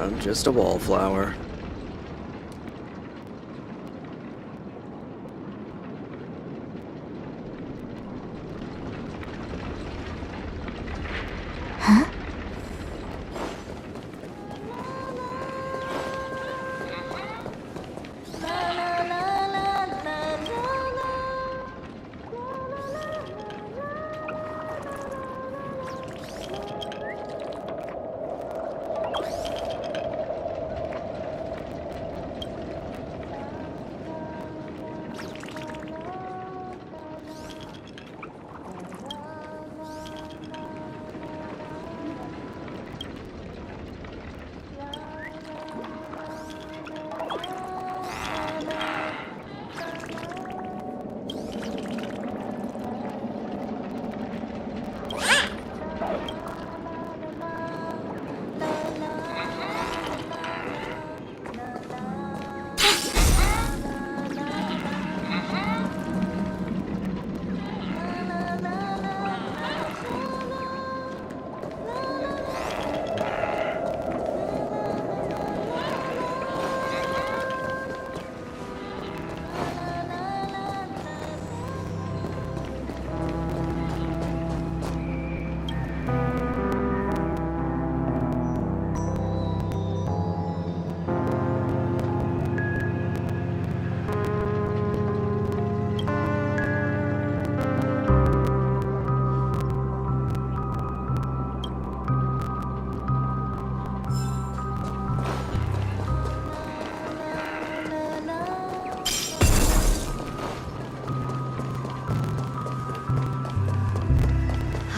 I'm just a wallflower.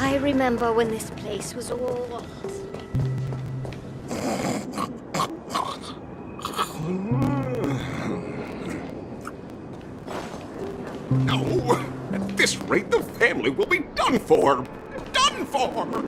I remember when this place was all... No! At this rate, the family will be done for! Done for!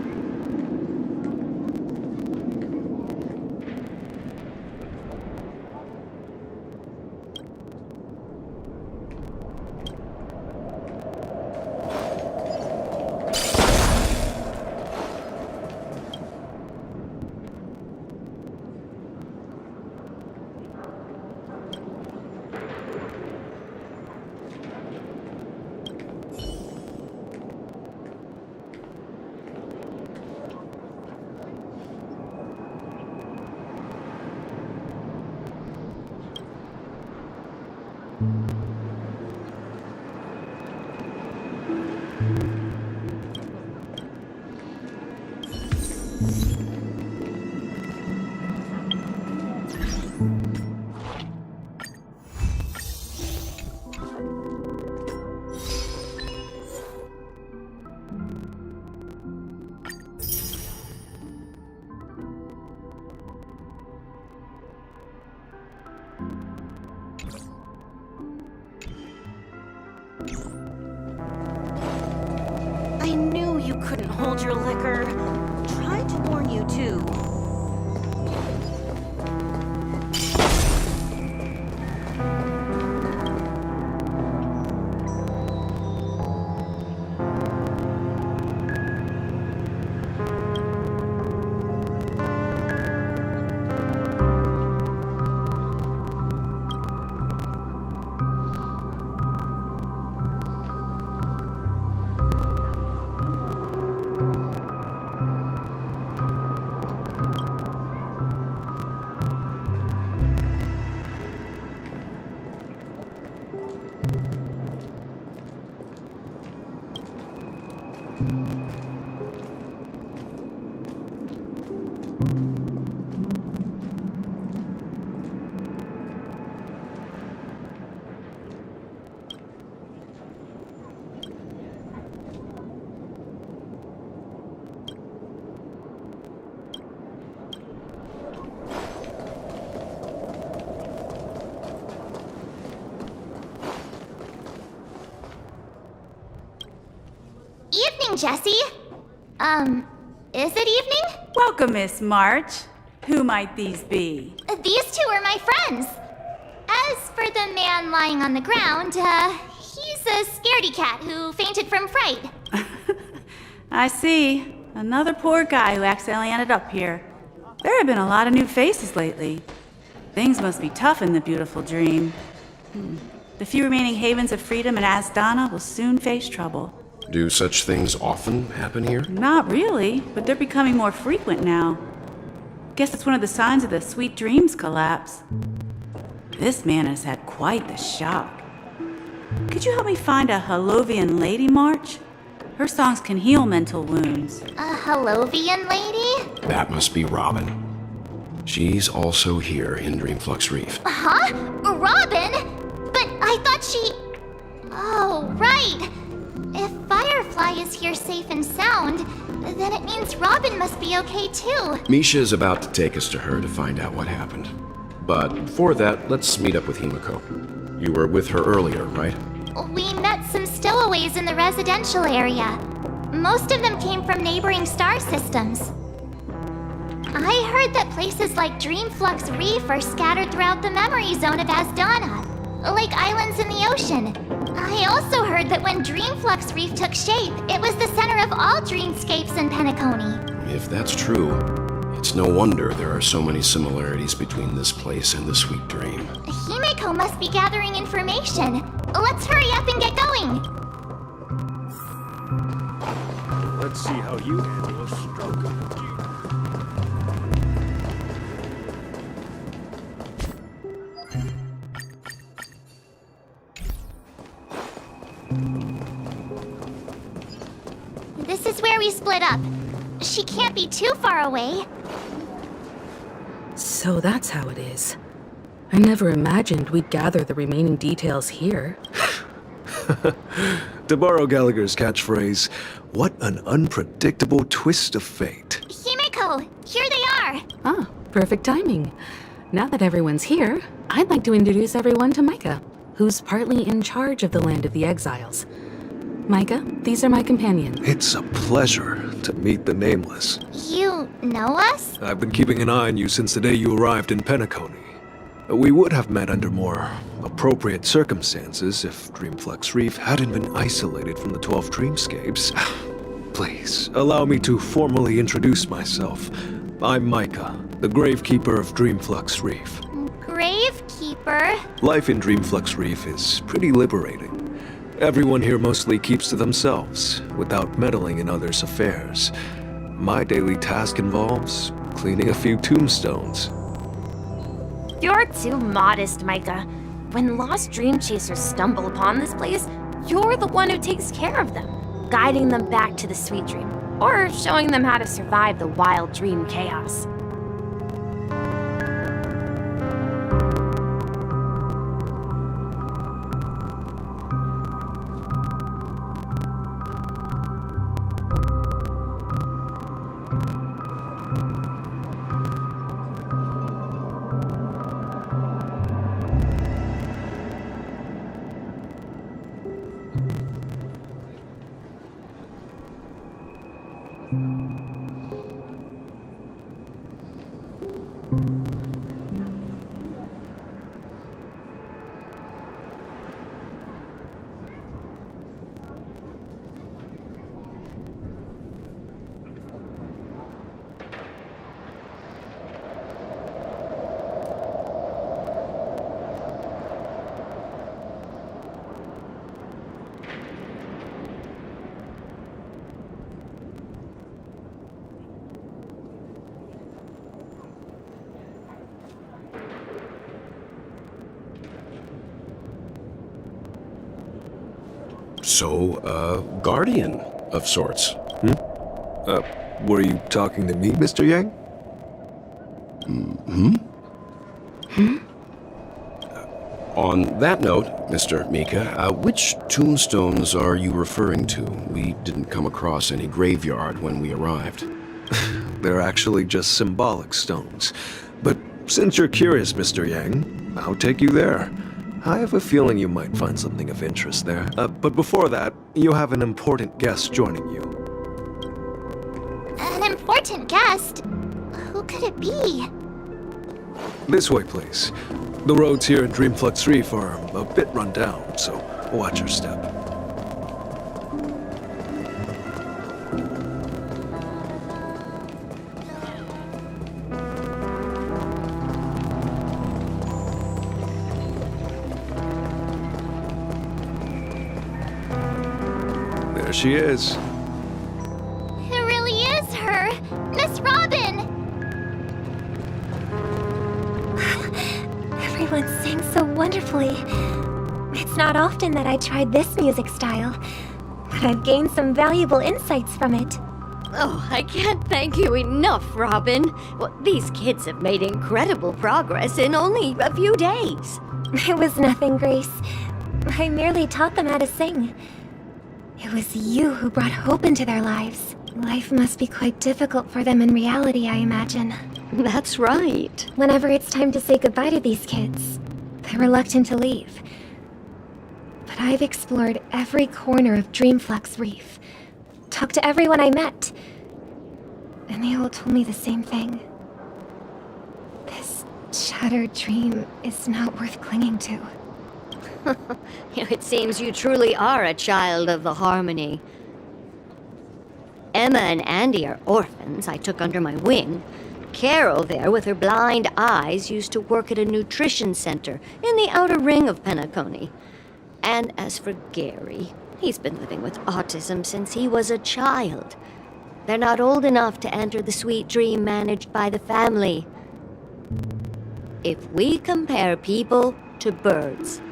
I knew you couldn't hold your liquor. Tried to warn you, too. Evening, Jessie. Is it evening? Welcome, Miss March. Who might these be? These two are my friends. As for the man lying on the ground, he's a scaredy cat who fainted from fright. I see. Another poor guy who accidentally ended up here. There have been a lot of new faces lately. Things must be tough in the beautiful dream. The few remaining havens of freedom in Asdana will soon face trouble. Do such things often happen here? Not really, but they're becoming more frequent now. Guess it's one of the signs of the Sweet Dreams collapse. This man has had quite the shock. Could you help me find a Halovian lady, March? Her songs can heal mental wounds. A Halovian lady? That must be Robin. She's also here in Dreamflux Reef. Huh? Robin? But I thought she... Oh, right. If Firefly is here safe and sound, then it means Robin must be okay too. Misha is about to take us to her to find out what happened. But before that, let's meet up with Himiko. You were with her earlier, right? We met some stowaways in the residential area. Most of them came from neighboring star systems. I heard that places like Dreamflux Reef are scattered throughout the memory zone of Asdana, like islands in the ocean. I also heard that when Dreamflux Reef took shape, it was the center of all dreamscapes in Penacony. If that's true, it's no wonder there are so many similarities between this place and the Sweet Dream. Himiko must be gathering information. Let's hurry up and get going. Let's see how you handle a stroke. This is where we split up. She can't be too far away. So that's how it is. I never imagined we'd gather the remaining details here. To borrow Gallagher's catchphrase, what an unpredictable twist of fate. Himiko, here they are. Ah, perfect timing. Now that everyone's here, I'd like to introduce everyone to Micah, who's partly in charge of the Land of the Exiles. Micah, these are my companions. It's a pleasure to meet the Nameless. You know us? I've been keeping an eye on you since the day you arrived in Penacony. We would have met under more appropriate circumstances if Dreamflux Reef hadn't been isolated from the 12 dreamscapes. Please, allow me to formally introduce myself. I'm Micah, the Gravekeeper of Dreamflux Reef. Gravekeeper? Life in Dreamflux Reef is pretty liberating. Everyone here mostly keeps to themselves, without meddling in others' affairs. My daily task involves cleaning a few tombstones. You're too modest, Micah. When lost dream chasers stumble upon this place, you're the one who takes care of them, guiding them back to the sweet dream, or showing them how to survive the wild dream chaos. So, guardian of sorts. Were you talking to me, Mr. Yang? On that note, Mr. Mika, which tombstones are you referring to? We didn't come across any graveyard when we arrived. They're actually just symbolic stones. But since you're curious, Mr. Yang, I'll take you there. I have a feeling you might find something of interest there. But before that, you have an important guest joining you. An important guest? Who could it be? This way, please. The roads here in Dreamflux Reef are a bit run down, so watch your step. There she is. It really is her! Miss Robin! Everyone sings so wonderfully. It's not often that I tried this music style, but I've gained some valuable insights from it. Oh, I can't thank you enough, Robin. Well, these kids have made incredible progress in only a few days. It was nothing, Grace. I merely taught them how to sing. It was you who brought hope into their lives. Life must be quite difficult for them in reality, I imagine. That's right. Whenever it's time to say goodbye to these kids, they're reluctant to leave. But I've explored every corner of Dreamflux Reef, talked to everyone I met, and they all told me the same thing. This shattered dream is not worth clinging to. It seems you truly are a child of the Harmony. Emma and Andy are orphans I took under my wing. Carol there, with her blind eyes, used to work at a nutrition center in the outer ring of Penacony. And as for Gary, he's been living with autism since he was a child. They're not old enough to enter the sweet dream managed by the family. If we compare people to birds,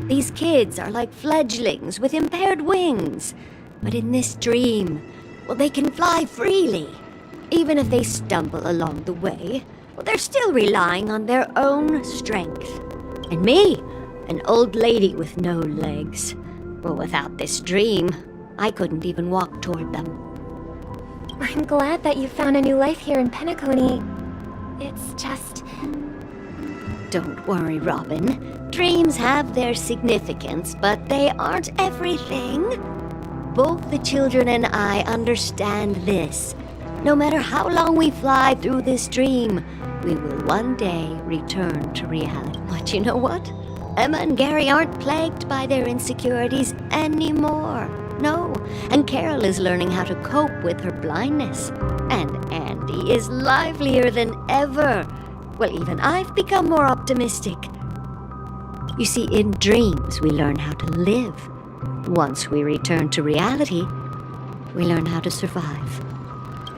these kids are like fledglings with impaired wings. But in this dream, well, they can fly freely. Even if they stumble along the way, well, they're still relying on their own strength. And me, an old lady with no legs. Well, without this dream, I couldn't even walk toward them. I'm glad that you found a new life here in Penacony. It's just... Don't worry, Robin. Dreams have their significance, but they aren't everything. Both the children and I understand this. No matter how long we fly through this dream, we will one day return to reality. But you know what? Emma and Gary aren't plagued by their insecurities anymore. No, and Carol is learning how to cope with her blindness. And Andy is livelier than ever. Well, even I've become more optimistic. You see, in dreams, we learn how to live. Once we return to reality, we learn how to survive.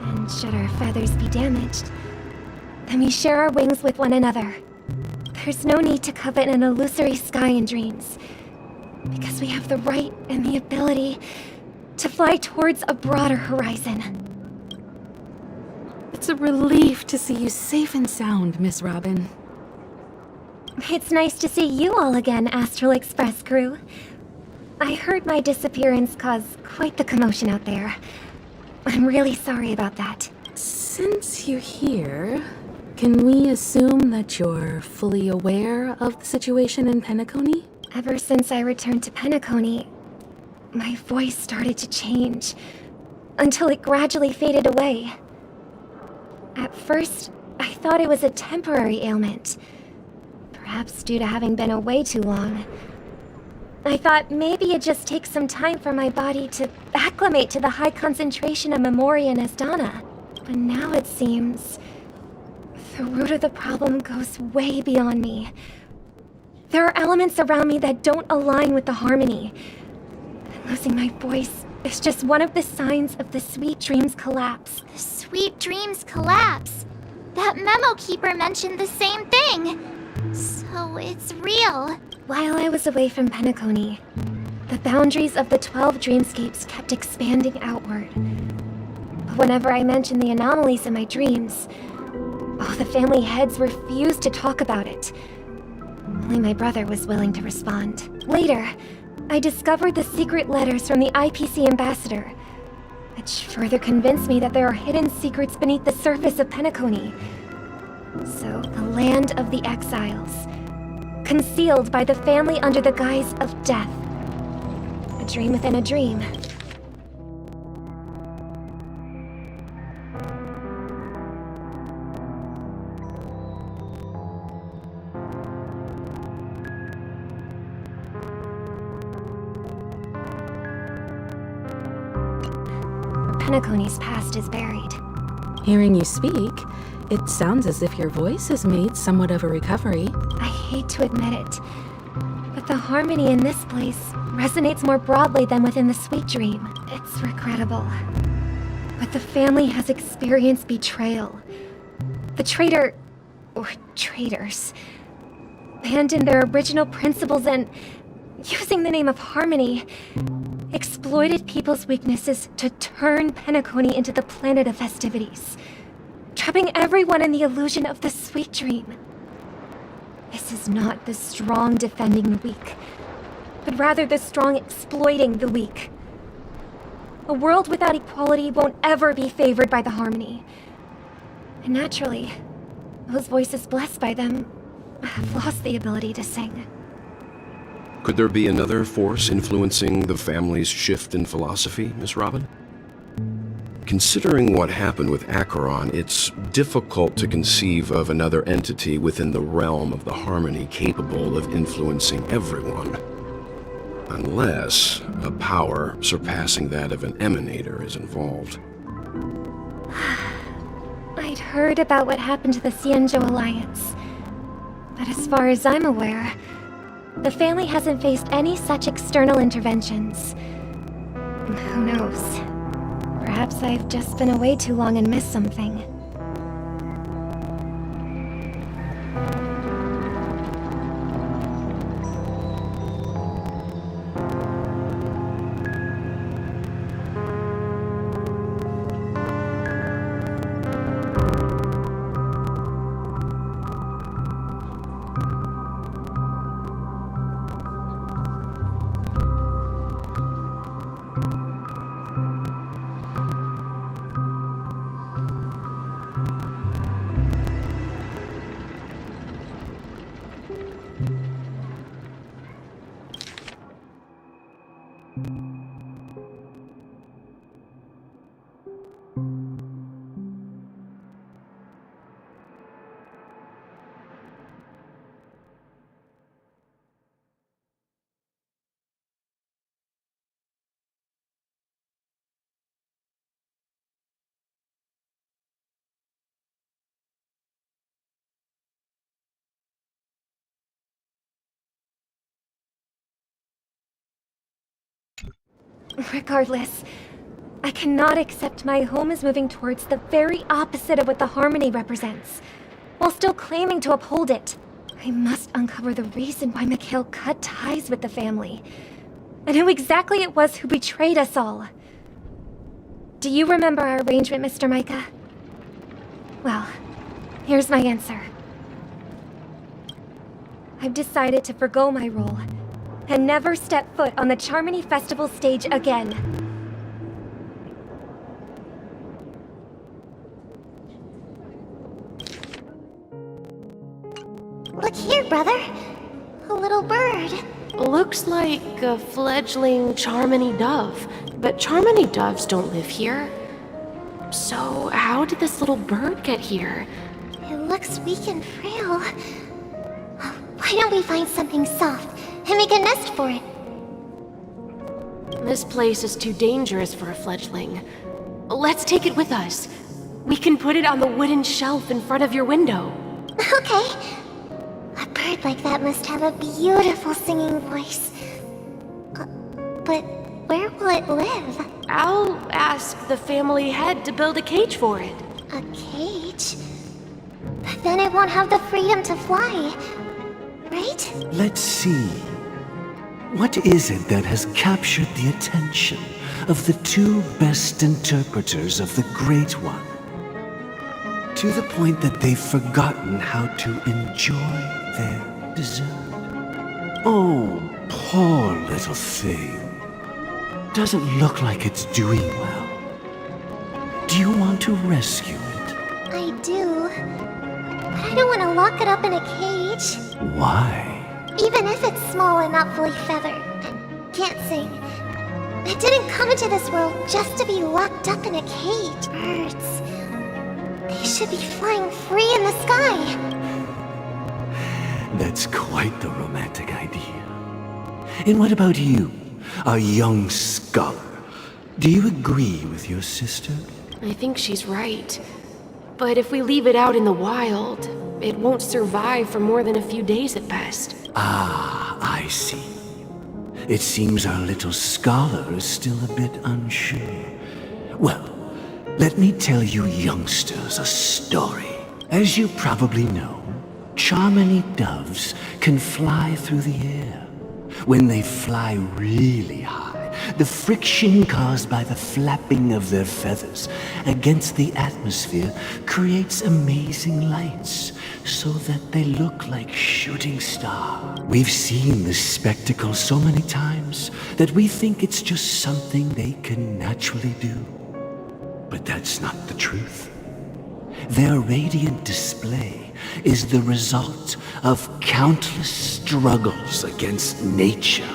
And should our feathers be damaged, then we share our wings with one another. There's no need to covet an illusory sky in dreams, because we have the right and the ability to fly towards a broader horizon. It's a relief to see you safe and sound, Miss Robin. It's nice to see you all again, Astral Express crew. I heard my disappearance caused quite the commotion out there. I'm really sorry about that. Since you're here, can we assume that you're fully aware of the situation in Penacony? Ever since I returned to Penacony, my voice started to change, until it gradually faded away. At first, I thought it was a temporary ailment, perhaps due to having been away too long. I thought maybe it just takes some time for my body to acclimate to the high concentration of Memoria and Asdana. But now it seems the root of the problem goes way beyond me. There are elements around me that don't align with the harmony. And losing my voice is just one of the signs of the Sweet Dreams collapse. The Sweet Dreams collapse. That memo keeper mentioned the same thing. So it's real. While I was away from Penacony, the boundaries of the 12 dreamscapes kept expanding outward. But whenever I mentioned the anomalies in my dreams, the family heads refused to talk about it. Only my brother was willing to respond. Later, I discovered the secret letters from the IPC ambassador, which further convinced me that there are hidden secrets beneath the surface of Penacony. So, the land of the exiles, concealed by the family under the guise of death. A dream within a dream. Penacony's past is buried. Hearing you speak, it sounds as if your voice has made somewhat of a recovery. I hate to admit it, but But the harmony in this place resonates more broadly than within the Sweet Dream. It's regrettable. But the family has experienced betrayal. The traitor, or traitors, abandoned their original principles and, using the name of harmony, exploited people's weaknesses to turn Penacony into the planet of festivities, trapping everyone in the illusion of the Sweet Dream. This is not the strong defending the weak, but rather the strong exploiting the weak. A world without equality won't ever be favored by the harmony. And naturally, those voices blessed by them have lost the ability to sing. Could there be another force influencing the family's shift in philosophy, Miss Robin? Considering what happened with Acheron, it's difficult to conceive of another entity within the realm of the harmony capable of influencing everyone. Unless a power surpassing that of an emanator is involved. I'd heard about what happened to the Xianzhou Alliance. But as far as I'm aware, the family hasn't faced any such external interventions. Who knows? Perhaps I've just been away too long and missed something. Regardless, I cannot accept my home is moving towards the very opposite of what the harmony represents, while still claiming to uphold it. I must uncover the reason why Mikhail cut ties with the family, and who exactly it was who betrayed us all. Do you remember our arrangement, Mr. Micah? Well, here's my answer. I've decided to forgo my role and never step foot on the Charmony Festival stage again. Look here, brother. A little bird. Looks like a fledgling Charmony dove, but Charmony doves don't live here. So how did this little bird get here? It looks weak and frail. Why don't we find something soft and make a nest for it? This place is too dangerous for a fledgling. Let's take it with us. We can put it on the wooden shelf in front of your window. Okay. A bird like that must have a beautiful singing voice. But where will it live? I'll ask the family head to build a cage for it. A cage? But then it won't have the freedom to fly, right? Let's see. What is it that has captured the attention of the two best interpreters of the Great One? To the point that they've forgotten how to enjoy their dessert. Oh, poor little thing. Doesn't look like it's doing well. Do you want to rescue it? I do. But I don't want to lock it up in a cage. Why? Even if it's small and not fully feathered. Can't sing. It didn't come into this world just to be locked up in a cage. Birds. They should be flying free in the sky. That's quite the romantic idea. And what about you, a young scholar? Do you agree with your sister? I think she's right. But if we leave it out in the wild, it won't survive for more than a few days at best. Ah, I see. It seems our little scholar is still a bit unsure. Well, let me tell you youngsters a story. As you probably know, Charmony doves can fly through the air. When they fly really high, the friction caused by the flapping of their feathers against the atmosphere creates amazing lights so that they look like shooting stars. We've seen this spectacle so many times that we think it's just something they can naturally do. But that's not the truth. Their radiant display is the result of countless struggles against nature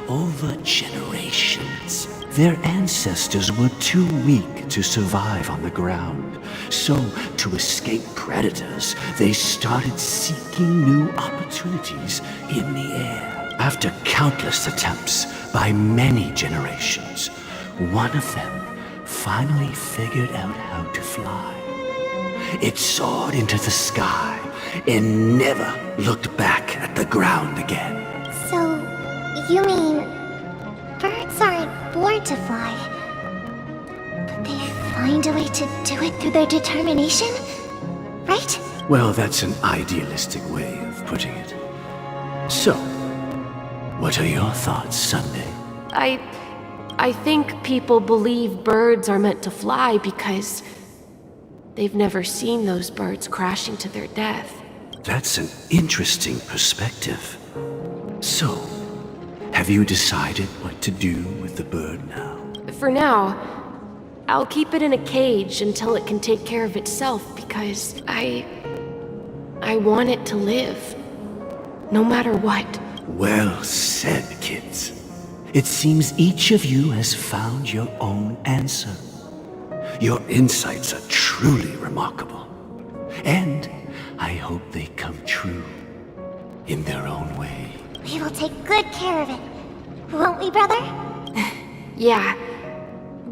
over generations. Their ancestors were too weak to survive on the ground, so to escape predators, they started seeking new opportunities in the air. After countless attempts by many generations, one of them finally figured out how to fly. It soared into the sky and never looked back at the ground again. So, you mean birds aren't born to fly, but they find a way to do it through their determination, right? Well, that's an idealistic way of putting it. So, what are your thoughts, Sunday? I think people believe birds are meant to fly because they've never seen those birds crashing to their death. That's an interesting perspective. So, have you decided what to do with the bird now? For now, I'll keep it in a cage until it can take care of itself because I want it to live, no matter what. Well said, kids. It seems each of you has found your own answer. Your insights are truly remarkable. And I hope they come true in their own way. We will take good care of it, won't we, brother? Yeah,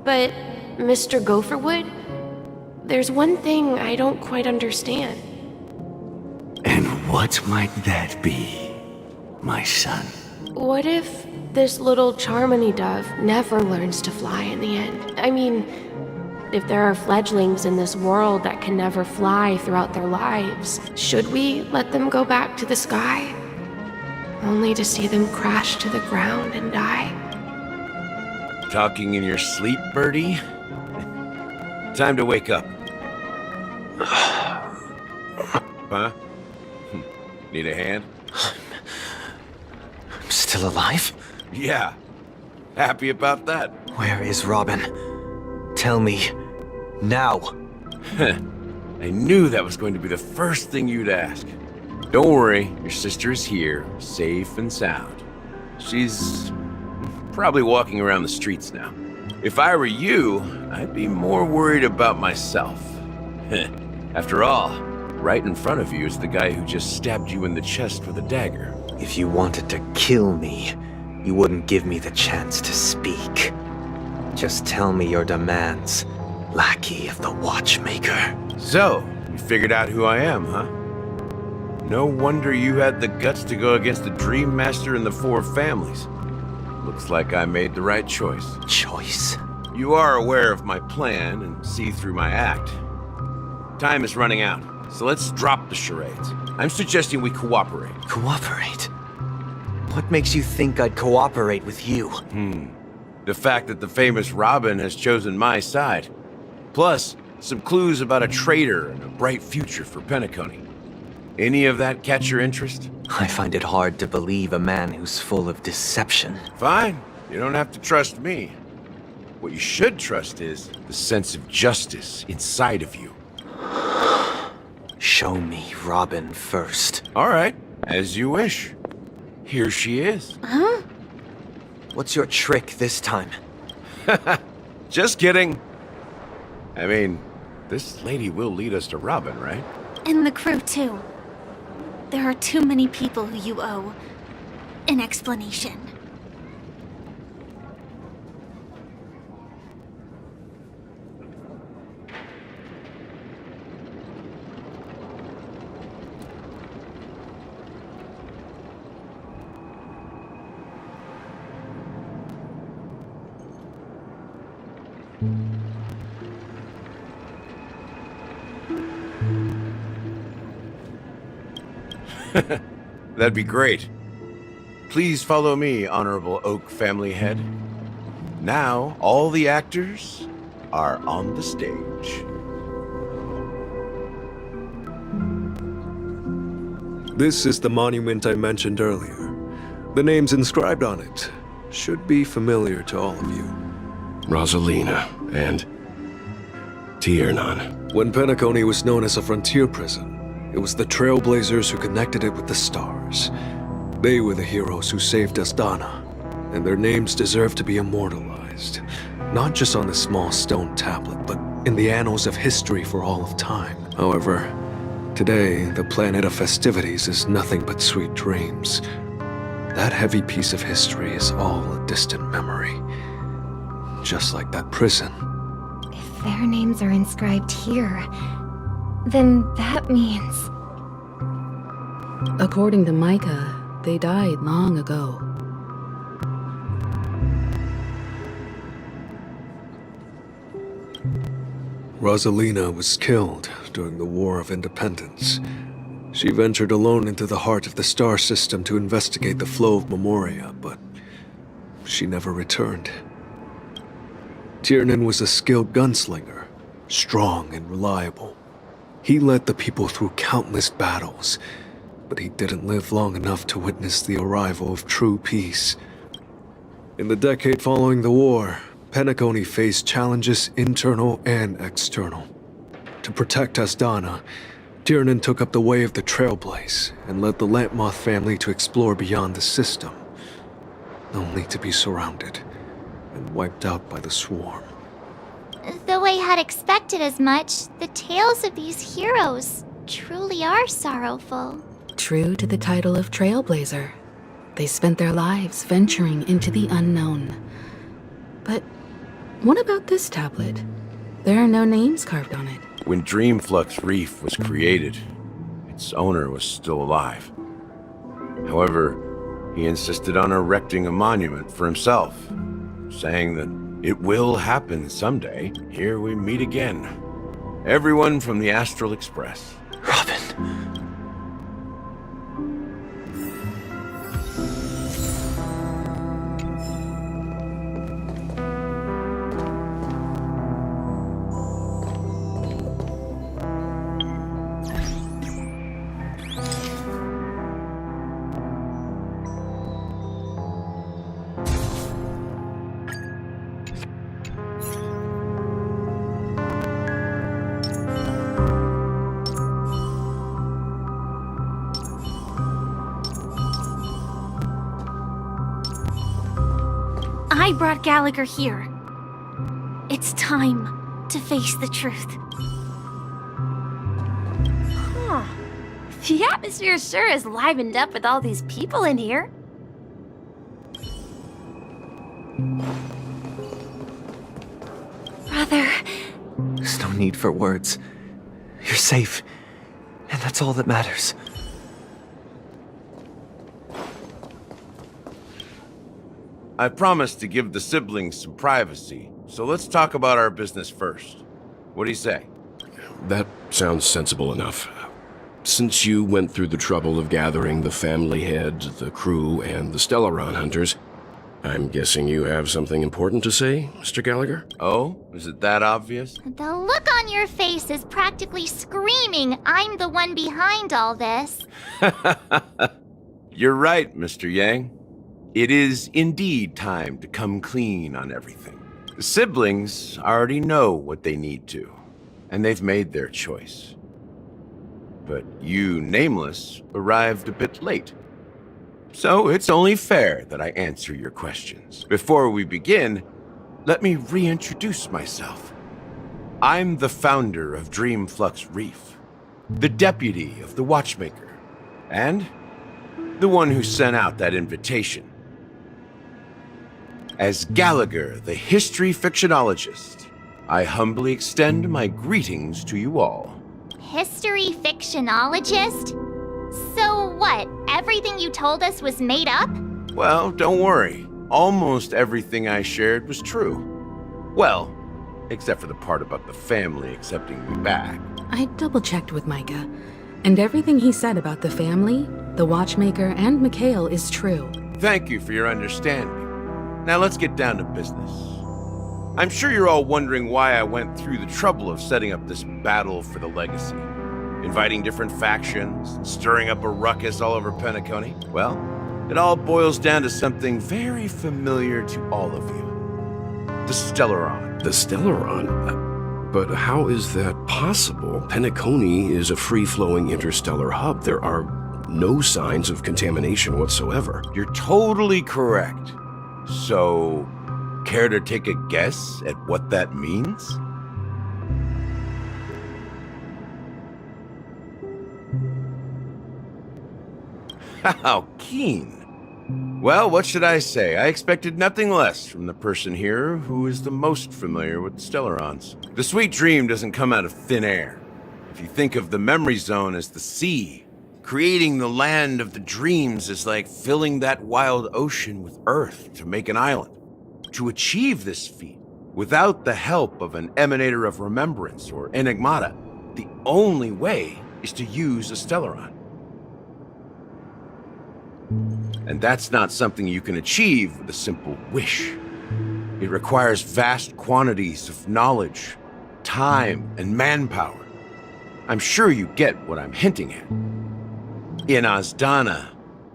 but Mr. Gopherwood, there's one thing I don't quite understand. And what might that be, my son? What if this little Charmony dove never learns to fly in the end? I mean, if there are fledglings in this world that can never fly throughout their lives, should we let them go back to the sky? Only to see them crash to the ground and die? Talking in your sleep, Birdie? Time to wake up. Huh? Need a hand? I'm still alive? Yeah. Happy about that? Where is Robin? Tell me. Now. I knew that was going to be the first thing you'd ask. Don't worry, your sister is here, safe and sound. She's probably walking around the streets now. If I were you, I'd be more worried about myself. After all, right in front of you is the guy who just stabbed you in the chest with a dagger. If you wanted to kill me, you wouldn't give me the chance to speak. Just tell me your demands, lackey of the Watchmaker. So, you figured out who I am, huh? No wonder you had the guts to go against the Dream Master and the Four Families. Looks like I made the right choice. Choice? You are aware of my plan and see through my act. Time is running out, so let's drop the charades. I'm suggesting we cooperate. Cooperate? What makes you think I'd cooperate with you? The fact that the famous Robin has chosen my side. Plus, some clues about a traitor and a bright future for Penacony. Any of that catch your interest? I find it hard to believe a man who's full of deception. Fine. You don't have to trust me. What you should trust is the sense of justice inside of you. Show me Robin first. All right. As you wish. Here she is. Huh? What's your trick this time? Just kidding. I mean, this lady will lead us to Robin, right? And the crew, too. There are too many people who you owe an explanation. That'd be great. Please follow me, Honorable Oak Family Head. Now, all the actors are on the stage. This is the monument I mentioned earlier. The names inscribed on it should be familiar to all of you. Rosalina and Tiernan. When Penacony was known as a frontier prison, it was the Trailblazers who connected it with the stars. They were the heroes who saved Astana, and their names deserve to be immortalized, not just on a small stone tablet, but in the annals of history for all of time. However, today, the planet of festivities is nothing but sweet dreams. That heavy piece of history is all a distant memory. Just like that prison. If their names are inscribed here, then that means... According to Micah, they died long ago. Rosalina was killed during the War of Independence. She ventured alone into the heart of the star system to investigate the flow of Memoria, but she never returned. Tiernan was a skilled gunslinger, strong and reliable. He led the people through countless battles, but he didn't live long enough to witness the arrival of true peace. In the decade following the war, Penacony faced challenges internal and external. To protect Astana, Tiernan took up the way of the Trailblaze and led the Lampmoth family to explore beyond the system, only to be surrounded and wiped out by the swarm. Though I had expected as much, the tales of these heroes truly are sorrowful. True to the title of Trailblazer, they spent their lives venturing into the unknown. But what about this tablet? There are no names carved on it. When Dreamflux Reef was created, its owner was still alive. However, he insisted on erecting a monument for himself, saying that it will happen someday. Here we meet again. Everyone from the Astral Express. Robin. I brought Gallagher here. It's time to face the truth. Huh. The atmosphere sure is livened up with all these people in here. Brother... There's no need for words. You're safe, and that's all that matters. I promised to give the siblings some privacy, so let's talk about our business first. What do you say? That sounds sensible enough. Since you went through the trouble of gathering the family head, the crew, and the Stellaron hunters, I'm guessing you have something important to say, Mr. Gallagher? Oh? Is it that obvious? The look on your face is practically screaming, I'm the one behind all this. You're right, Mr. Yang. It is indeed time to come clean on everything. The siblings already know what they need to, and they've made their choice. But you, Nameless, arrived a bit late. So it's only fair that I answer your questions. Before we begin, let me reintroduce myself. I'm the founder of Dreamflux Reef, the deputy of the Watchmaker, and the one who sent out that invitation. As Gallagher, the history fictionologist, I humbly extend my greetings to you all. History fictionologist? So what, everything you told us was made up? Well, don't worry. Almost everything I shared was true. Well, Except for the part about the family accepting me back. I double-checked with Micah, and everything he said about the family, the watchmaker, and Mikhail is true. Thank you for your understanding. Now let's get down to business. I'm sure you're all wondering why I went through the trouble of setting up this battle for the legacy. Inviting different factions, stirring up a ruckus all over Penacony. Well, it all boils down to something very familiar to all of you. The Stellaron. The Stellaron? But how is that possible? Penacony is a free-flowing interstellar hub. There are no signs of contamination whatsoever. You're totally correct. So, care to take a guess at what that means? How keen. Well, what should I say? I expected nothing less from the person here who is the most familiar with the Stellarons. The sweet dream doesn't come out of thin air. If you think of the memory zone as the sea, creating the land of the dreams is like filling that wild ocean with earth to make an island. To achieve this feat, without the help of an emanator of remembrance or enigmata, the only way is to use a Stellaron. And that's not something you can achieve with a simple wish. It requires vast quantities of knowledge, time, and manpower. I'm sure you get what I'm hinting at. In Azdana,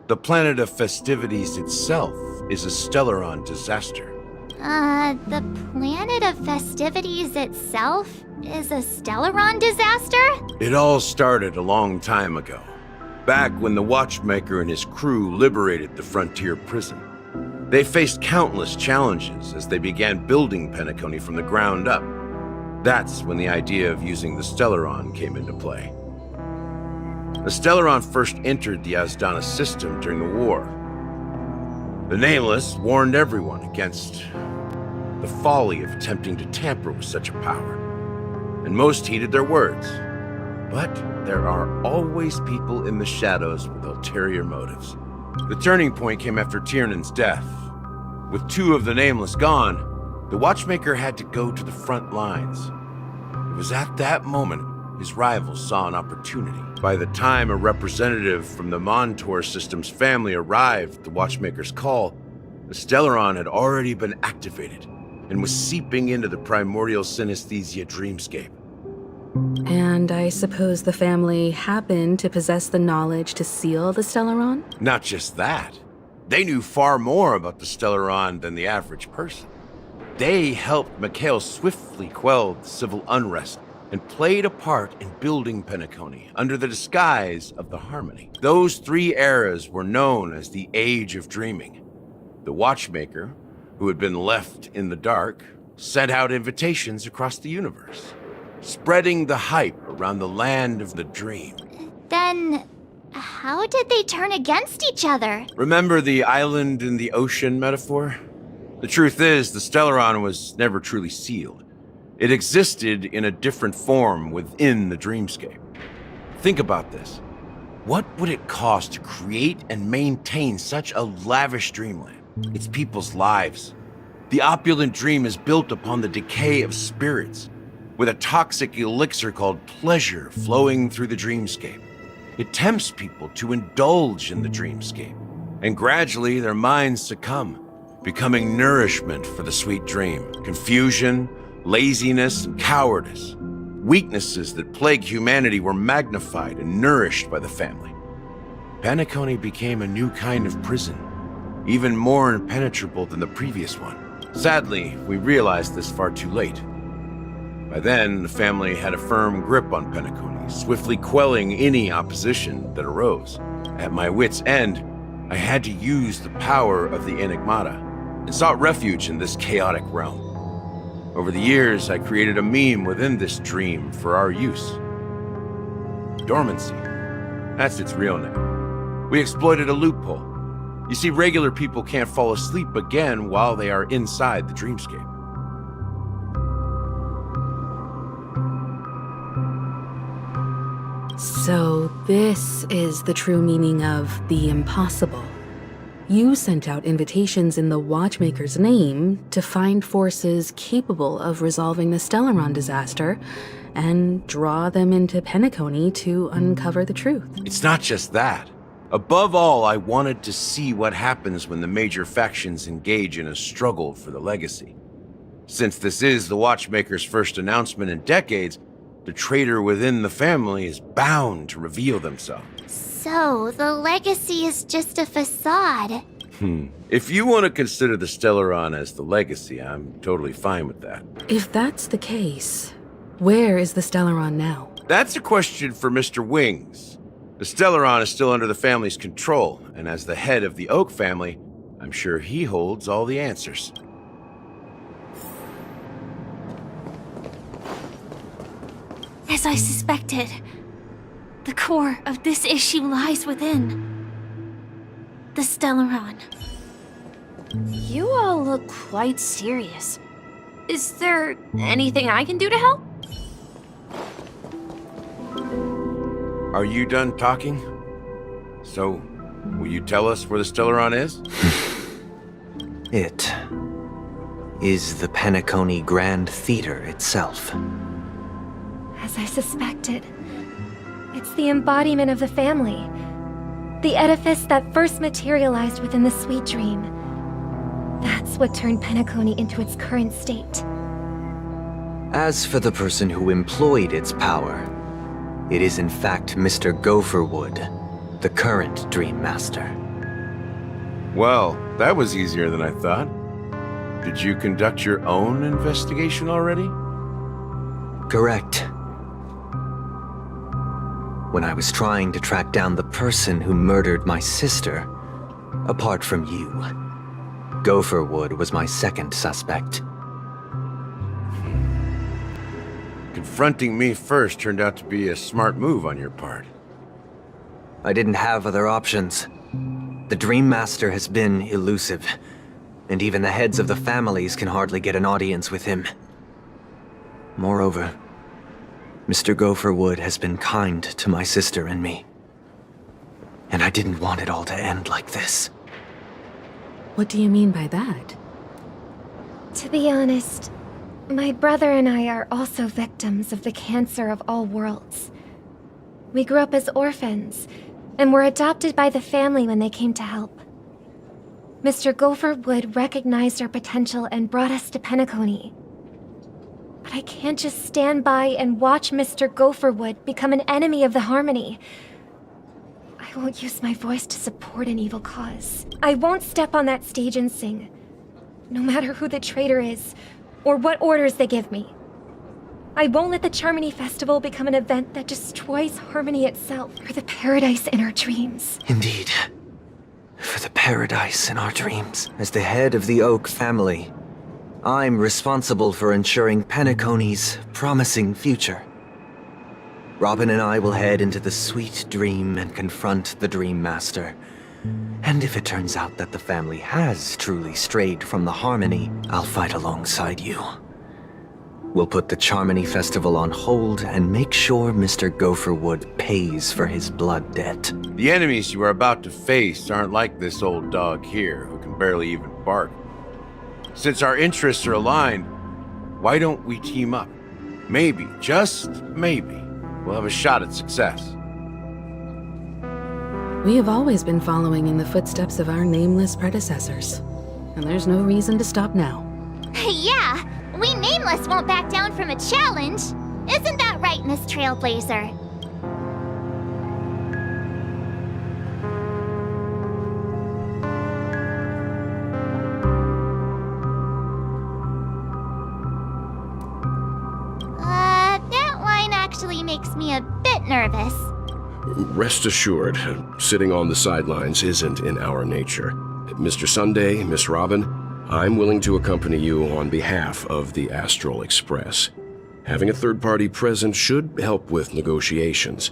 the planet of festivities itself is a Stellaron disaster. The planet of festivities itself is a Stellaron disaster? It all started a long time ago. Back when the Watchmaker and his crew liberated the frontier prison. They faced countless challenges as they began building Penacony from the ground up. That's when the idea of using the Stellaron came into play. The Stellaron first entered the Azdana system during the war. The Nameless warned everyone against the folly of attempting to tamper with such a power, and most heeded their words. But there are always people in the shadows with ulterior motives. The turning point came after Tiernan's death. With two of the Nameless gone, the Watchmaker had to go to the front lines. It was at that moment his rivals saw an opportunity. By the time a representative from the Montour Systems family arrived at the Watchmaker's call, the Stellaron had already been activated and was seeping into the primordial synesthesia dreamscape. And I suppose the family happened to possess the knowledge to seal the Stellaron? Not just that. They knew far more about the Stellaron than the average person. They helped Mikhail swiftly quell the civil unrest and played a part in building Penacony under the disguise of the Harmony. Those three eras were known as the Age of Dreaming. The Watchmaker, who had been left in the dark, sent out invitations across the universe, spreading the hype around the land of the dream. Then, how did they turn against each other? Remember the island in the ocean metaphor? The truth is, the Stellaron was never truly sealed. It existed in a different form within the dreamscape. Think about this. What would it cost to create and maintain such a lavish dreamland? It's people's lives. The opulent dream is built upon the decay of spirits, with a toxic elixir called pleasure flowing through the dreamscape. It tempts people to indulge in the dreamscape, and gradually their minds succumb, becoming nourishment for the sweet dream. Confusion, laziness, and cowardice, weaknesses that plague humanity, were magnified and nourished by the family. Penacony became a new kind of prison, even more impenetrable than the previous one. Sadly, we realized this far too late. By then, the family had a firm grip on Penacony, swiftly quelling any opposition that arose. At my wit's end, I had to use the power of the Enigmata, and sought refuge in this chaotic realm. Over the years, I created a meme within this dream for our use. Dormancy. That's its real name. We exploited a loophole. You see, regular people can't fall asleep again while they are inside the dreamscape. So this is the true meaning of the impossible. You sent out invitations in the Watchmaker's name to find forces capable of resolving the Stellaron disaster and draw them into Penacony to uncover the truth. It's not just that. Above all, I wanted to see what happens when the major factions engage in a struggle for the legacy. Since this is the Watchmaker's first announcement in decades, the traitor within the family is bound to reveal themselves. So, the legacy is just a facade. If you want to consider the Stellaron as the legacy, I'm totally fine with that. If that's the case, where is the Stellaron now? That's a question for Mr. Wings. The Stellaron is still under the family's control, and as the head of the Oak family, I'm sure he holds all the answers. As I suspected, the core of this issue lies within the Stellaron. You all look quite serious. Is there anything I can do to help? Are you done talking? So, will you tell us where the Stellaron is? It is the Penacony Grand Theater itself. As I suspected, it's the embodiment of the family. The edifice that first materialized within the Sweet Dream. That's what turned Penacony into its current state. As for the person who employed its power, it is in fact Mr. Gopherwood, the current Dream Master. Well, that was easier than I thought. Did you conduct your own investigation already? Correct. When I was trying to track down the person who murdered my sister, apart from you, Gopherwood was my second suspect. Confronting me first turned out to be a smart move on your part. I didn't have other options. The Dream Master has been elusive, and even the heads of the families can hardly get an audience with him. Moreover, Mr. Gopherwood has been kind to my sister and me. And I didn't want it all to end like this. What do you mean by that? To be honest, my brother and I are also victims of the cancer of all worlds. We grew up as orphans, and were adopted by the family when they came to help. Mr. Gopherwood recognized our potential and brought us to Penacony. But I can't just stand by and watch Mr. Gopherwood become an enemy of the Harmony. I won't use my voice to support an evil cause. I won't step on that stage and sing, no matter who the traitor is, or what orders they give me. I won't let the Charmony Festival become an event that destroys Harmony itself, or the paradise in our dreams. Indeed. For the paradise in our dreams. As the head of the Oak family, I'm responsible for ensuring Penacony's promising future. Robin and I will head into the Sweet Dream and confront the Dream Master. And if it turns out that the family has truly strayed from the Harmony, I'll fight alongside you. We'll put the Charmony Festival on hold and make sure Mr. Gopherwood pays for his blood debt. The enemies you are about to face aren't like this old dog here, who can barely even bark. Since our interests are aligned, why don't we team up? Maybe, just maybe, we'll have a shot at success. We have always been following in the footsteps of our nameless predecessors, and there's no reason to stop now. Yeah, we Nameless won't back down from a challenge. Isn't that right, Miss Trailblazer? That line actually makes me a bit nervous. Rest assured, sitting on the sidelines isn't in our nature. Mr. Sunday, Miss Robin, I'm willing to accompany you on behalf of the Astral Express. Having a third party present should help with negotiations,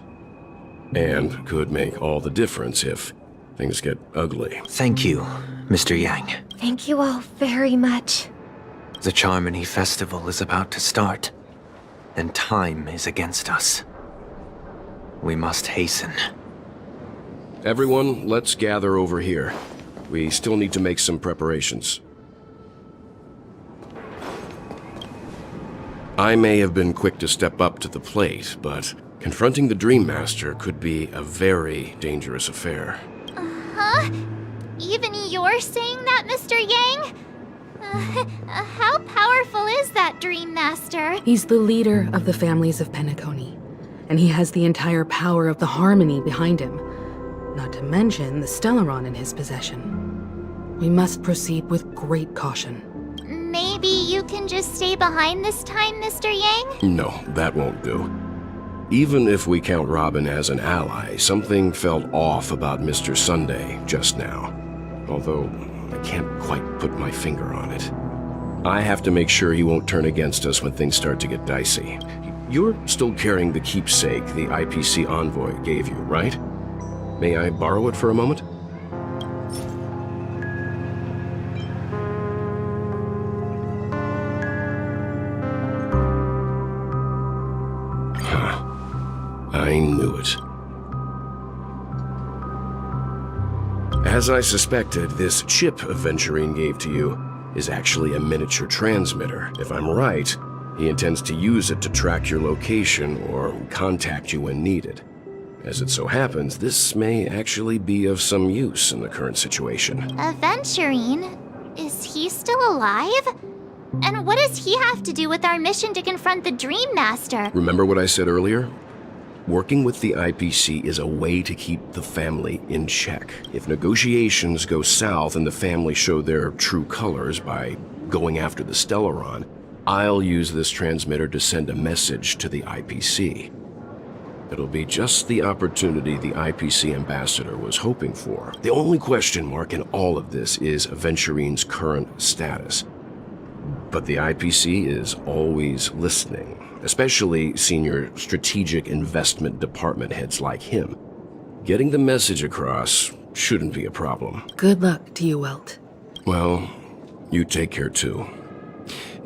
and could make all the difference if things get ugly. Thank you, Mr. Yang. Thank you all very much. The Charmony Festival is about to start, and time is against us. We must hasten. Everyone, let's gather over here. We still need to make some preparations. I may have been quick to step up to the plate, but confronting the Dream Master could be a very dangerous affair. Huh? Even you're saying that, Mr. Yang? How powerful is that Dream Master? He's the leader of the families of Penacony, and he has the entire power of the Harmony behind him, not to mention the Stellaron in his possession. We must proceed with great caution. Maybe you can just stay behind this time, Mr. Yang? No, that won't do. Even if we count Robin as an ally, something felt off about Mr. Sunday just now. Although, I can't quite put my finger on it. I have to make sure he won't turn against us when things start to get dicey. You're still carrying the keepsake the IPC envoy gave you, right? May I borrow it for a moment? I knew it. As I suspected, this chip Aventurine gave to you is actually a miniature transmitter. If I'm right, he intends to use it to track your location or contact you when needed. As it so happens, this may actually be of some use in the current situation. Aventurine? Is he still alive? And what does he have to do with our mission to confront the Dream Master? Remember what I said earlier? Working with the IPC is a way to keep the family in check. If negotiations go south and the family show their true colors by going after the Stellaron, I'll use this transmitter to send a message to the IPC. It'll be just the opportunity the IPC ambassador was hoping for. The only question mark in all of this is Aventurine's current status. But the IPC is always listening, especially senior strategic investment department heads like him. Getting the message across shouldn't be a problem. Good luck to you, Welt. Well, you take care too.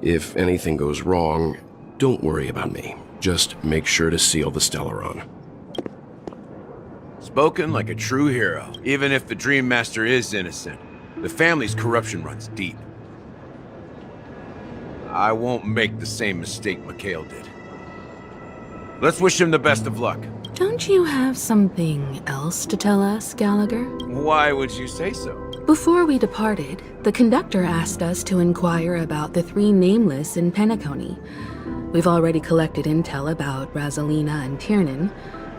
If anything goes wrong, don't worry about me. Just make sure to seal the Stellaron. Spoken like a true hero. Even if the Dream Master is innocent, the family's corruption runs deep. I won't make the same mistake Mikhail did. Let's wish him the best of luck. Don't you have something else to tell us, Gallagher? Why would you say so? Before we departed, the conductor asked us to inquire about the 3 nameless in Penacony. We've already collected intel about Razalina and Tiernan,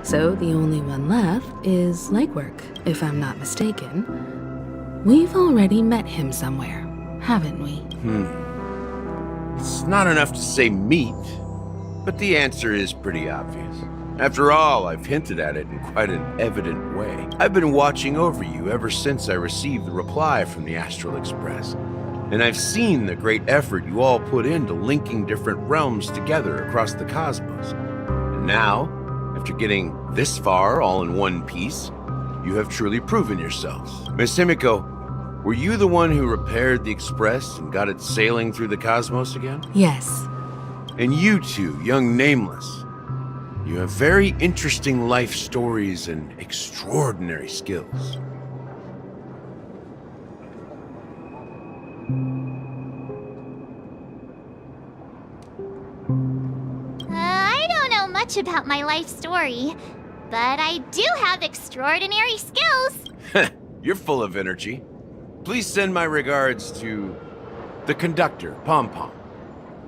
so the only one left is Legwork, if I'm not mistaken. We've already met him somewhere, haven't we? It's not enough to say meet, but the answer is pretty obvious. After all, I've hinted at it in quite an evident way. I've been watching over you ever since I received the reply from the Astral Express. And I've seen the great effort you all put into linking different realms together across the cosmos. And now, after getting this far all in one piece, you have truly proven yourselves. Miss Himiko, were you the one who repaired the Express and got it sailing through the cosmos again? Yes. And you two, young Nameless, you have very interesting life stories and extraordinary skills. I don't know much about my life story, but I do have extraordinary skills. You're full of energy. Please send my regards to the conductor, Pom Pom.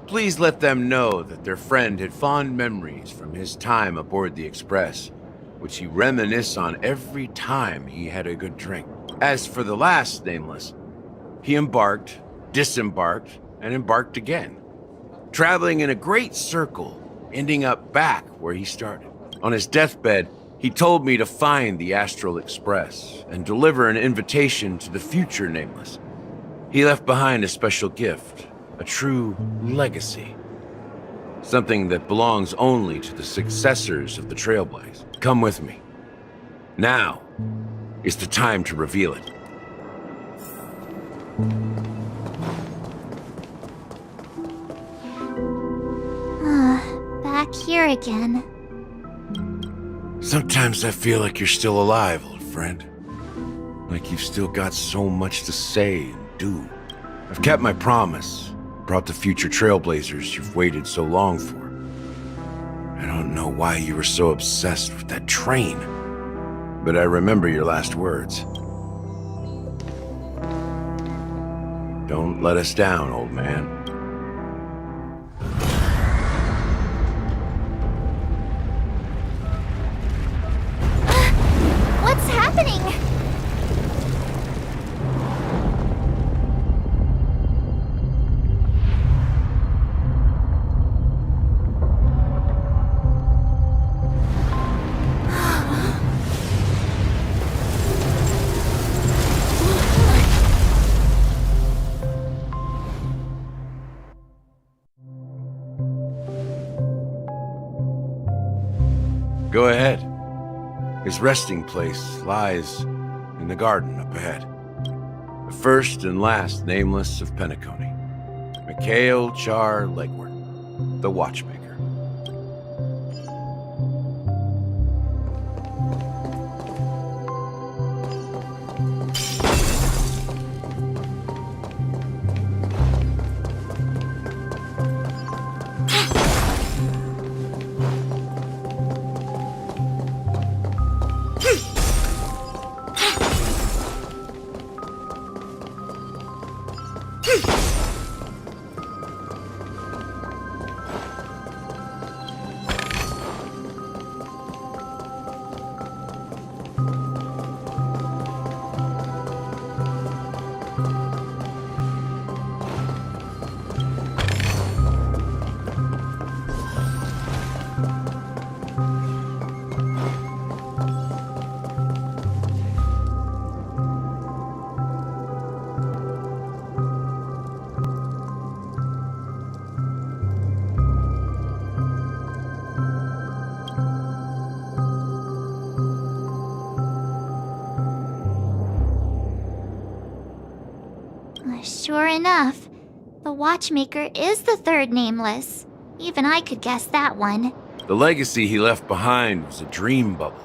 Please let them know that their friend had fond memories from his time aboard the Express, which he reminisced on every time he had a good drink. As for the last Nameless, he embarked, disembarked, and embarked again, traveling in a great circle, ending up back where he started. On his deathbed, he told me to find the Astral Express and deliver an invitation to the future Nameless. He left behind a special gift, a true legacy. Something that belongs only to the successors of the Trailblaze. Come with me. Now is the time to reveal it. Back here again. Sometimes I feel like you're still alive, old friend. Like you've still got so much to say and do. I've kept my promise, brought the future trailblazers you've waited so long for. I don't know why you were so obsessed with that train, but I remember your last words. Don't let us down, old man. What's happening? Go ahead. His resting place lies in the garden up ahead. The first and last nameless of Penacony. Mikhail Char Legward, the watchmaker. Sure enough, the watchmaker is the third nameless. Even I could guess that one. The legacy he left behind was a dream bubble.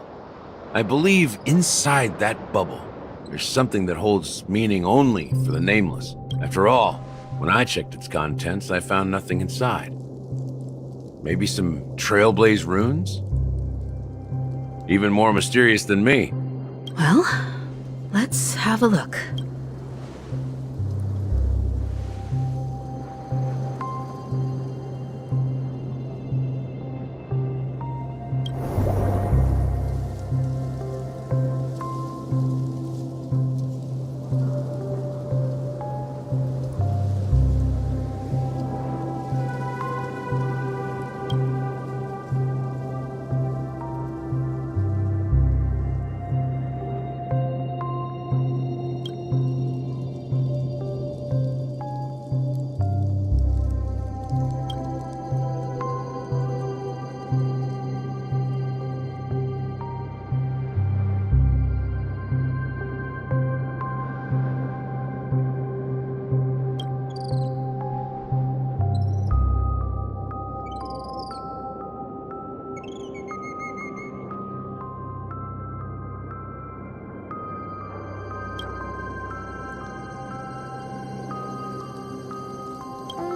I believe inside that bubble, there's something that holds meaning only for the nameless. After all, when I checked its contents, I found nothing inside. Maybe some trailblaze runes? Even more mysterious than me. Well, let's have a look.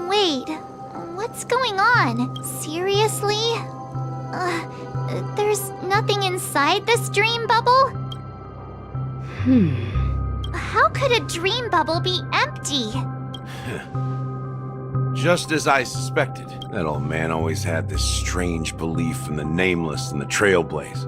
Wait, what's going on? Seriously? There's nothing inside this dream bubble? How could a dream bubble be empty? Just as I suspected. That old man always had this strange belief in the nameless and the trailblaze.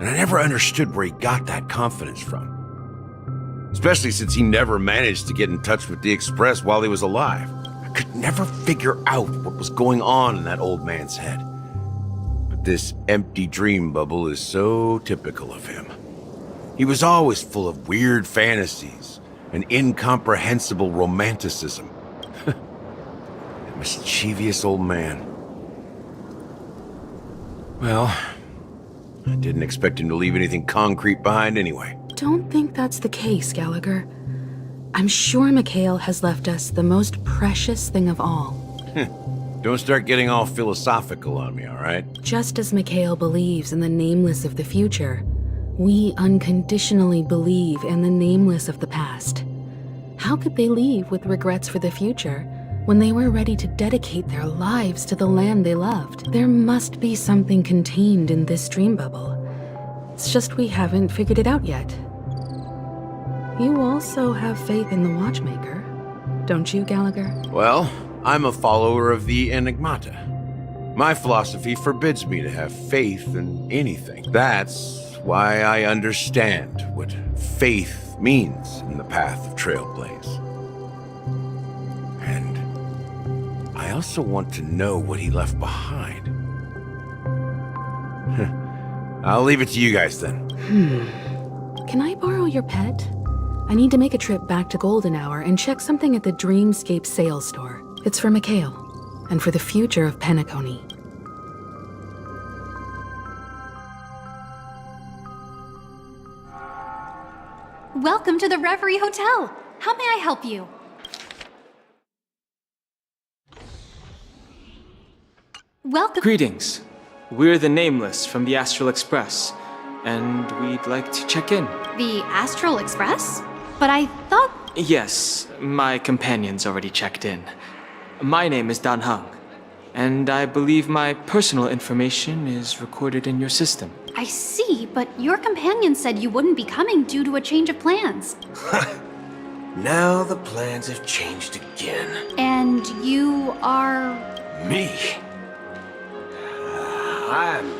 And I never understood where he got that confidence from. Especially since he never managed to get in touch with the Express while he was alive. I could never figure out what was going on in that old man's head. But this empty dream bubble is so typical of him. He was always full of weird fantasies and incomprehensible romanticism. That mischievous old man. Well, I didn't expect him to leave anything concrete behind anyway. Don't think that's the case, Gallagher. I'm sure Mikhail has left us the most precious thing of all. Don't start getting all philosophical on me, all right? Just as Mikhail believes in the nameless of the future, We unconditionally believe in the nameless of the past. How could they leave with regrets for the future when they were ready to dedicate their lives to the land they loved? There must be something contained in this dream bubble. It's just we haven't figured it out yet. You also have faith in the Watchmaker, don't you, Gallagher? Well, I'm a follower of the Enigmata. My philosophy forbids me to have faith in anything. That's why I understand what faith means in the path of Trailblaze. And I also want to know what he left behind. I'll leave it to you guys then. Can I borrow your pet? I need to make a trip back to Golden Hour and check something at the Dreamscape sales store. It's for Mikhail, and for the future of Penacony. Welcome to the Reverie Hotel. How may I help you? Welcome. Greetings. We're the Nameless from the Astral Express, and we'd like to check in. The Astral Express? But I thought... Yes, my companion's already checked in. My name is Dan Hung, and I believe my personal information is recorded in your system. I see, but your companion said you wouldn't be coming due to a change of plans. Now the plans have changed again. And you are... Me? I'm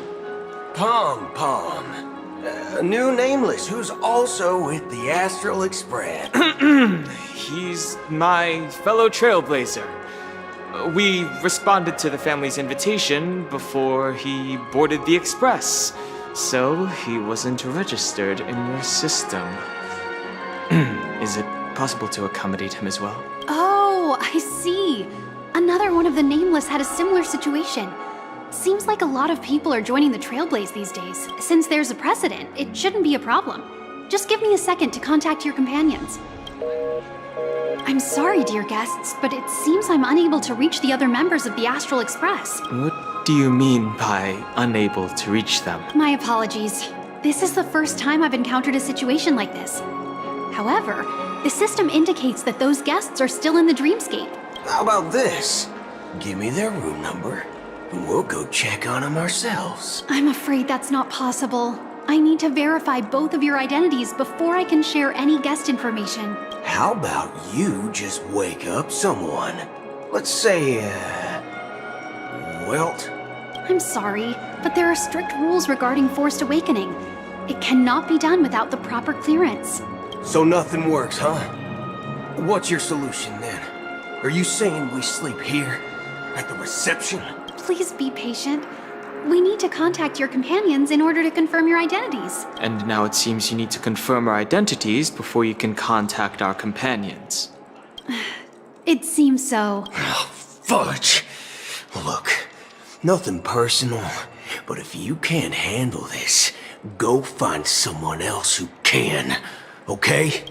Pom Pom, a new Nameless who's also with the Astral Express. He's my fellow Trailblazer. We responded to the family's invitation before he boarded the Express, so he wasn't registered in your system. Is it possible to accommodate him as well? Oh, I see. Another one of the Nameless had a similar situation. Seems like a lot of people are joining the Trailblaze these days. Since there's a precedent, it shouldn't be a problem. Just give me a second to contact your companions. I'm sorry, dear guests, but it seems I'm unable to reach the other members of the Astral Express. What do you mean by unable to reach them? My apologies. This is the first time I've encountered a situation like this. However, the system indicates that those guests are still in the Dreamscape. How about this? Give me their room number, and we'll go check on them ourselves. I'm afraid that's not possible. I need to verify both of your identities before I can share any guest information. How about you just wake up someone? Let's say, Welt? I'm sorry, but there are strict rules regarding forced awakening. It cannot be done without the proper clearance. So nothing works, huh? What's your solution then? Are you saying we sleep here? At the reception? Please be patient. We need to contact your companions in order to confirm your identities. And now it seems you need to confirm our identities before you can contact our companions. It seems so. Oh, fudge! Look, nothing personal, but if you can't handle this, go find someone else who can, okay?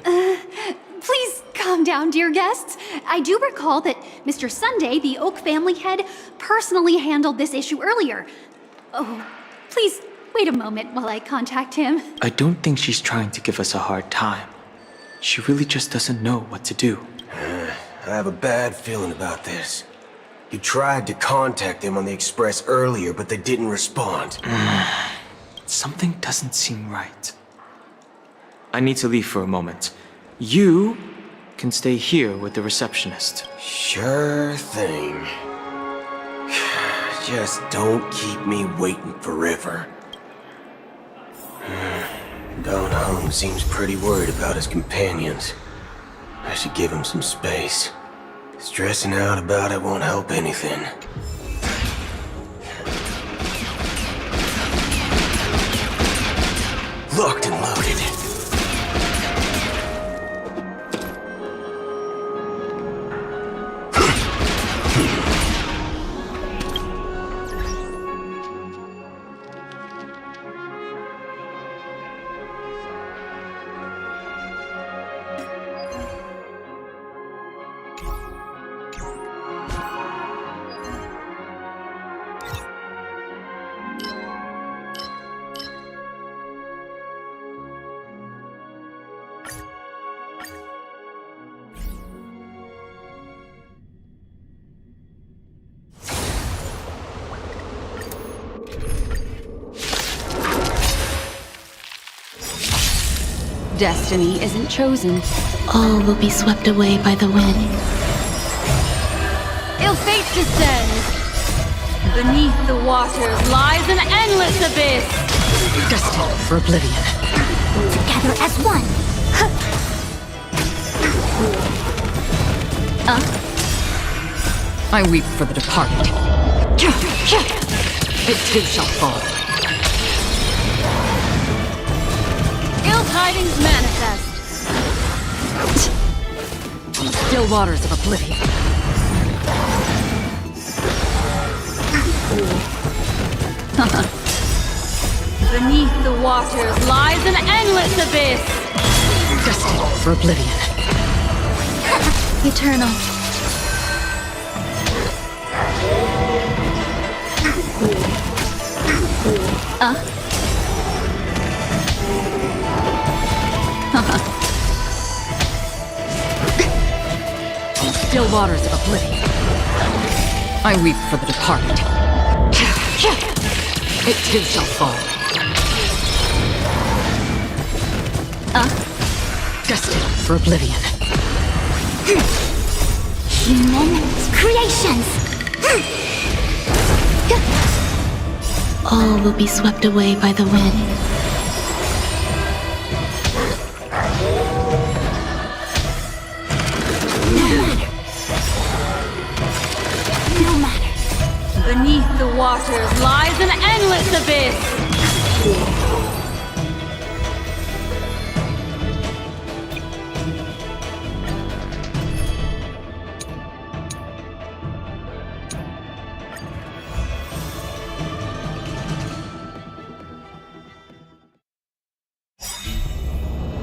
Please calm down, dear guests. I do recall that Mr. Sunday, the Oak family head, personally handled this issue earlier. Oh, please wait a moment while I contact him. I don't think she's trying to give us a hard time. She really just doesn't know what to do. I have a bad feeling about this. You tried to contact them on the Express earlier, but they didn't respond. Something doesn't seem right. I need to leave for a moment. You can stay here with the receptionist. Sure thing. Just don't keep me waiting forever. Don Hung seems pretty worried about his companions. I should give him some space. Stressing out about it won't help anything. Locked and loaded. Destiny isn't chosen. All will be swept away by the wind. Ill fate descends. Beneath the waters lies an endless abyss. Destined for oblivion. Together as one. I weep for the departed. It too shall fall. Ill tidings manifest. Still waters of oblivion. Beneath the waters lies an endless abyss. Destined for oblivion. Eternal. Still waters of oblivion. I weep for the departed. It too shall fall. Destined for oblivion. Human creations. All will be swept away by the wind. No matter. Beneath the waters lies an endless abyss.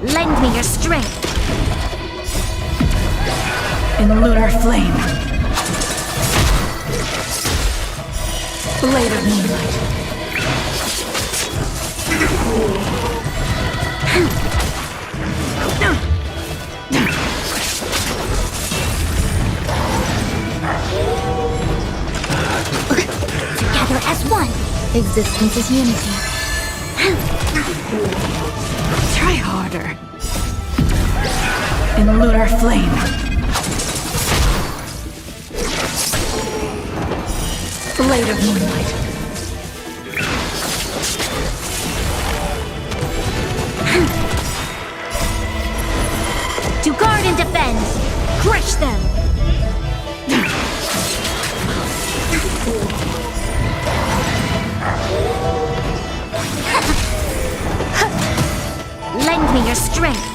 Lend me your strength. In lunar flame. Blade of moonlight. Together as one. Existence is unity. Try harder. In lunar flame. Blade of moonlight. To guard and defend. Crush them. Lend me your strength.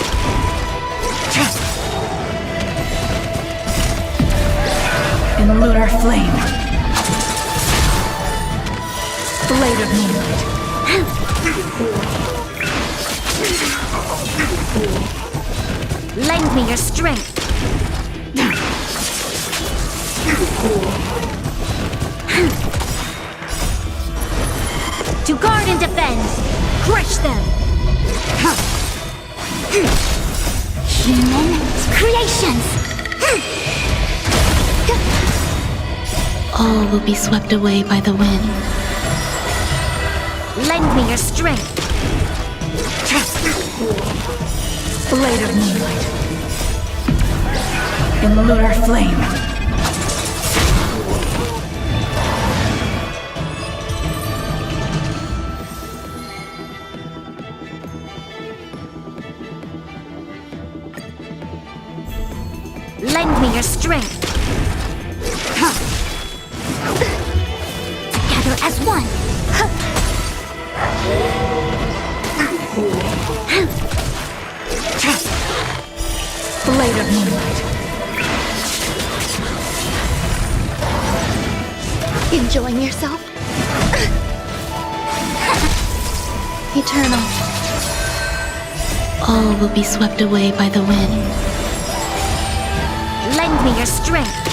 In lunar flame. Blade of moonlight. Lend me your strength. To guard and defend. Crush them. Human creations. All will be swept away by the wind. Lend me your strength. Blade of moonlight. In lunar flame. Lend me your strength. Together as one. Blade of moonlight. Enjoying yourself? Eternal. All will be swept away by the wind. Lend me your strength.